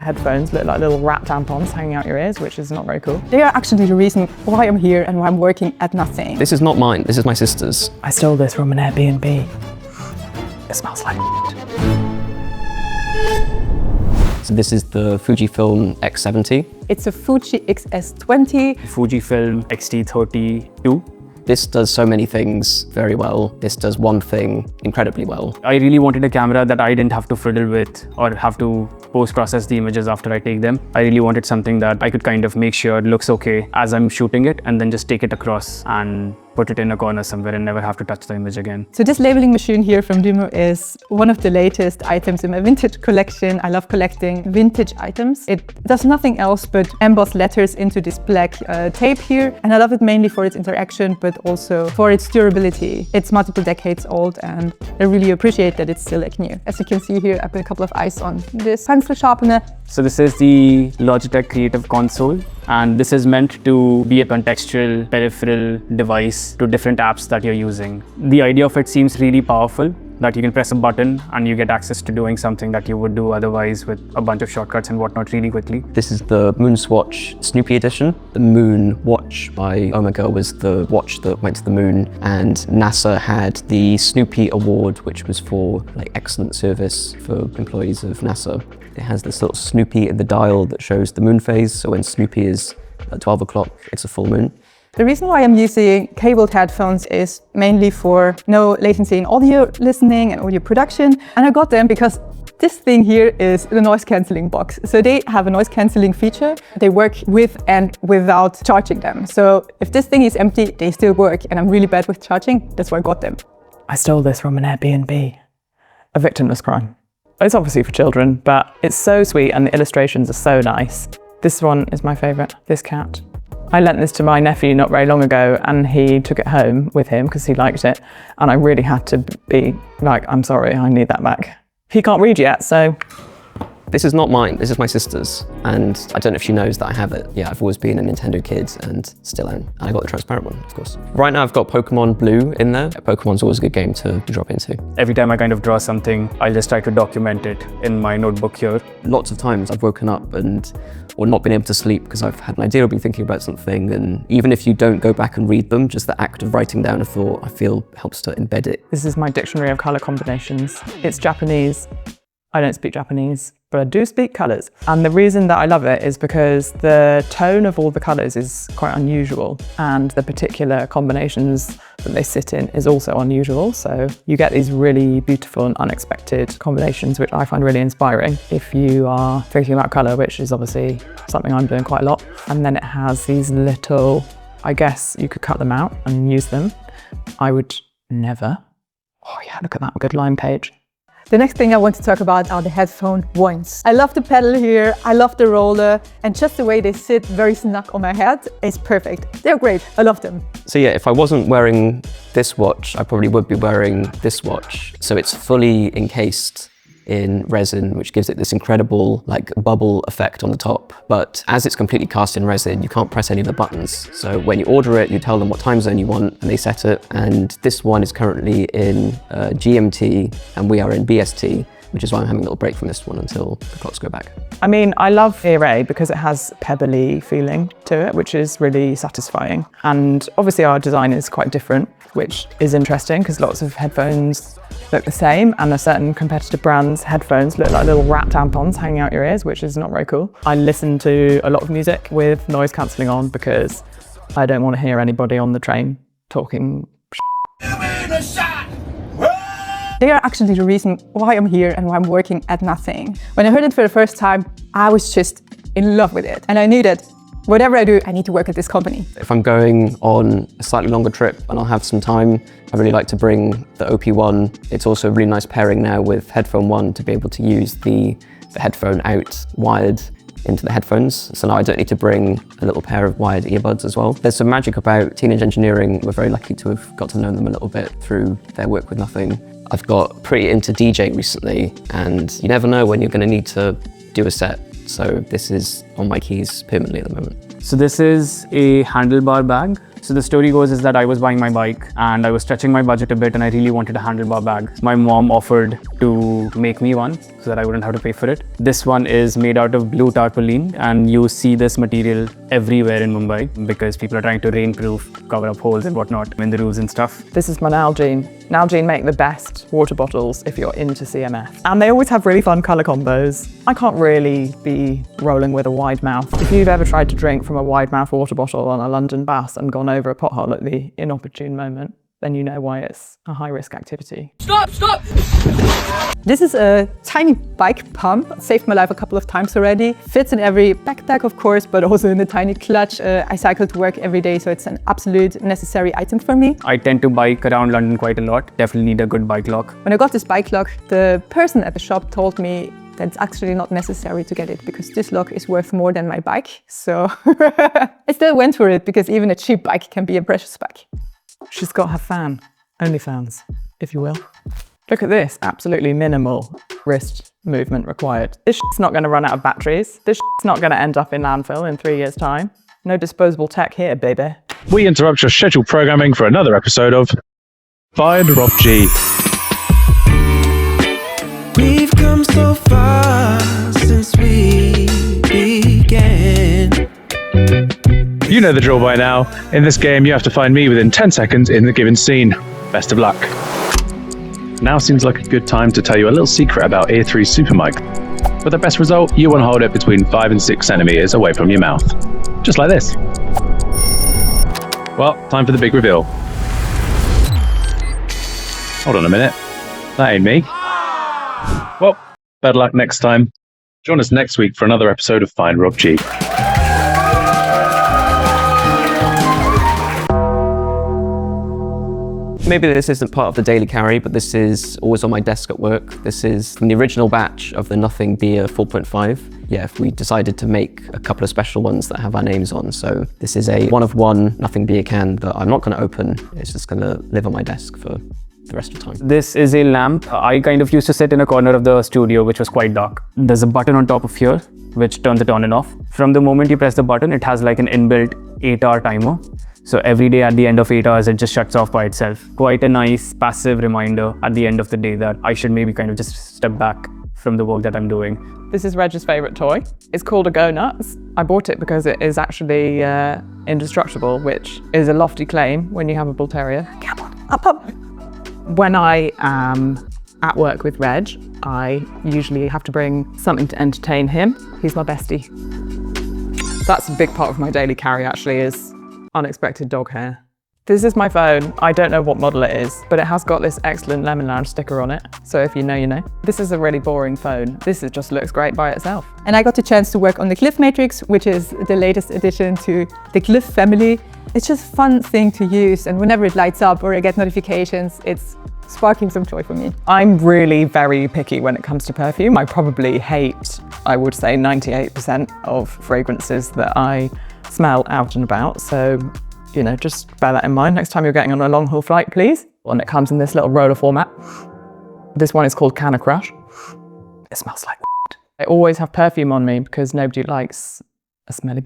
Headphones look like little rat tampons hanging out your ears, which is not very cool. They are actually the reason why I'm here and why I'm working at nothing. This is not mine, this is my sister's. I stole this from an Airbnb. It smells like So this is the Fujifilm X70. It's a Fuji XS20. Fujifilm X-T32. This does so many things very well. This does one thing incredibly well. I really wanted a camera that I didn't have to fiddle with or have to post-process the images after I take them. I really wanted something that I could kind of make sure it looks okay as I'm shooting it and then just take it across and put it in a corner somewhere and never have to touch the image again. So this labeling machine here from Muuto is one of the latest items in my vintage collection. I love collecting vintage items. It does nothing else but emboss letters into this black tape here. And I love it mainly for its interaction, but also for its durability. It's multiple decades old and I really appreciate that it's still like new. As you can see here, I put a couple of eyes on this pencil sharpener. So this is the Logitech Creative Console, and this is meant to be a contextual peripheral device to different apps that you're using. The idea of it seems really powerful, that you can press a button and you get access to doing something that you would do otherwise with a bunch of shortcuts and whatnot really quickly. This is the Moon Swatch Snoopy edition. The Moon Watch by Omega was the watch that went to the moon, and NASA had the Snoopy Award, which was for like excellent service for employees of NASA. It has this little Snoopy in the dial that shows the moon phase, so when Snoopy is at 12 o'clock, it's a full moon. The reason why I'm using cabled headphones is mainly for no latency in audio listening and audio production. And I got them because this thing here is the noise cancelling box. So they have a noise cancelling feature. They work with and without charging them. So if this thing is empty, they still work. And I'm really bad with charging. That's why I got them. I stole this from an Airbnb. A victimless crime. It's obviously for children, but it's so sweet and the illustrations are so nice. This one is my favorite, this cat. I lent this to my nephew not very long ago and he took it home with him because he liked it. And I really had to be like, I'm sorry, I need that back. He can't read yet, so. This is not mine, this is my sister's. And I don't know if she knows that I have it. Yeah, I've always been a Nintendo kid and still am. And I got the transparent one, of course. Right now I've got Pokemon Blue in there. Pokemon's always a good game to drop into. Every time I kind of draw something, I'll just try to document it in my notebook here. Lots of times I've woken up or not been able to sleep because I've had an idea or been thinking about something, and even if you don't go back and read them, just the act of writing down a thought, I feel helps to embed it. This is my dictionary of color combinations. It's Japanese. I don't speak Japanese, but I do speak colors. And the reason that I love it is because the tone of all the colors is quite unusual, and the particular combinations that they sit in is also unusual. So you get these really beautiful and unexpected combinations, which I find really inspiring if you are thinking about color, which is obviously something I'm doing quite a lot. And then it has these little, I guess you could cut them out and use them. I would never. Oh yeah, look at that good line page. The next thing I want to talk about are the headphone ones. I love the pedal here, I love the roller, and just the way they sit very snug on my head is perfect. They're great, I love them. So yeah, if I wasn't wearing this watch, I probably would be wearing this watch. So it's fully encased in resin, which gives it this incredible like bubble effect on the top. But as it's completely cast in resin, you can't press any of the buttons. So when you order it, you tell them what time zone you want and they set it. And this one is currently in GMT and we are in BST, which is why I'm having a little break from this one until the clocks go back. I mean, I love Ear A because it has pebbly feeling to it, which is really satisfying. And obviously our design is quite different, which is interesting because lots of headphones look the same, and a certain competitor brand's headphones look like little rat tampons hanging out your ears, which is not very cool. I listen to a lot of music with noise cancelling on because I don't want to hear anybody on the train talking They are actually the reason why I'm here and why I'm working at nothing. When I heard it for the first time, I was just in love with it. And I knew that whatever I do, I need to work at this company. If I'm going on a slightly longer trip and I'll have some time, I really like to bring the OP1. It's also a really nice pairing now with Headphone 1 to be able to use the headphone out wired into the headphones. So now I don't need to bring a little pair of wired earbuds as well. There's some magic about Teenage Engineering. We're very lucky to have got to know them a little bit through their work with Nothing. I've got pretty into DJing recently, and you never know when you're going to need to do a set. So this is on my keys permanently at the moment. So this is a handlebar bag. So the story goes is that I was buying my bike and I was stretching my budget a bit and I really wanted a handlebar bag. My mom offered to make me one. so that I wouldn't have to pay for it. This one is made out of blue tarpaulin, and you see this material everywhere in Mumbai because people are trying to rainproof, cover up holes and whatnot in the roofs and stuff. This is my Nalgene. Nalgene make the best water bottles if you're into CMF. And they always have really fun colour combos. I can't really be rolling with a wide mouth. If you've ever tried to drink from a wide mouth water bottle on a London bus and gone over a pothole at the inopportune moment, then you know why it's a high-risk activity. Stop! This is a tiny bike pump. Saved my life a couple of times already. Fits in every backpack, of course, but also in a tiny clutch. I cycle to work every day, so it's an absolute necessary item for me. I tend to bike around London quite a lot. Definitely need a good bike lock. When I got this bike lock, the person at the shop told me that it's actually not necessary to get it because this lock is worth more than my bike. So I still went for it because even a cheap bike can be a precious bike. She's got her fan. OnlyFans, if you will. Look at this, absolutely minimal wrist movement required. This shit's not gonna run out of batteries. This shit's not gonna end up in landfill in 3 years' time. No disposable tech here, baby. We interrupt your scheduled programming for another episode of Find Rob G. We've come so far since we began. You know the drill by now. In this game, you have to find me within 10 seconds in the given scene. Best of luck. Now seems like a good time to tell you a little secret about Ear 3's Super Mic. For the best result, you want to hold it between 5 and 6 centimeters away from your mouth. Just like this. Well, time for the big reveal. Hold on a minute. That ain't me. Well, better luck next time. Join us next week for another episode of Find Rob G. Maybe this isn't part of the daily carry, but this is always on my desk at work. This is from the original batch of the Nothing Beer 4.5. Yeah, we decided to make a couple of special ones that have our names on. So this is a one-of-one Nothing Beer can that I'm not going to open. It's just going to live on my desk for the rest of the time. This is a lamp. I kind of used to sit in a corner of the studio, which was quite dark. There's a button on top of here, which turns it on and off. From the moment you press the button, it has like an inbuilt 8-hour timer. So every day at the end of 8 hours, it just shuts off by itself. Quite a nice passive reminder at the end of the day that I should maybe kind of just step back from the work that I'm doing. This is Reg's favourite toy. It's called a Go Nuts. I bought it because it is actually indestructible, which is a lofty claim when you have a bull terrier. Come on, up. When I am at work with Reg, I usually have to bring something to entertain him. He's my bestie. That's a big part of my daily carry actually, is unexpected dog hair. This is my phone. I don't know what model it is, but it has got this excellent Lemon Lounge sticker on it. So if you know, you know. This is a really boring phone. This just looks great by itself. And I got the chance to work on the Glyph Matrix, which is the latest addition to the Glyph family. It's just a fun thing to use, and whenever it lights up or I get notifications, it's sparking some joy for me. I'm really very picky when it comes to perfume. I probably hate, I would say 98% of fragrances that I smell out and about. So, you know, just bear that in mind next time you're getting on a long haul flight, please. And it comes in this little roller format. This one is called Canna Crush. It smells like I always have perfume on me because nobody likes a smelly